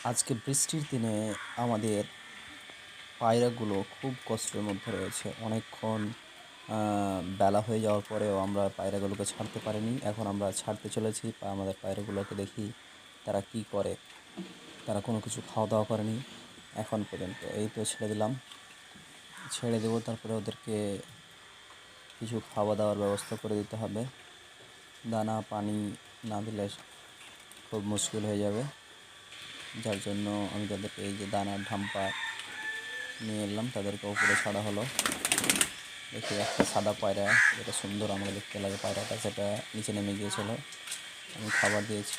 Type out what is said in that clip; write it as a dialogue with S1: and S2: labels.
S1: আজকে বৃষ্টির দিনে আমাদের পায়রাগুলো খুব কষ্টের মধ্যে রয়েছে। অনেকক্ষণ বেলা হয়ে যাওয়ার পরেও আমরা পায়রাগুলোকে ছাড়তে পারিনি। এখন আমরা ছাড়তে চলেছি বা আমাদের পায়রাগুলোকে দেখি তারা কী করে। তারা কোনো কিছু খাওয়া দাওয়া করেনি এখন পর্যন্ত। এই তো ছেড়ে দিলাম, ছেড়ে দেবো, তারপরে ওদেরকে কিছু খাওয়া দাওয়ার ব্যবস্থা করে দিতে হবে। দানা পানি না দিলে খুব মুশকিল হয়ে যাবে। যার জন্য আমি তাদেরকে এই যে দানার ঢাম্পা নিয়ে এলাম, তাদেরকে উপরে ছাড়া হলো। দেখি একটা সাদা পায়রা, যেটা সুন্দর আমাকে দেখতে লাগে পায়রাটা, সেটা নিচে নেমে গিয়েছিল। আমি খাবার দিয়েছি,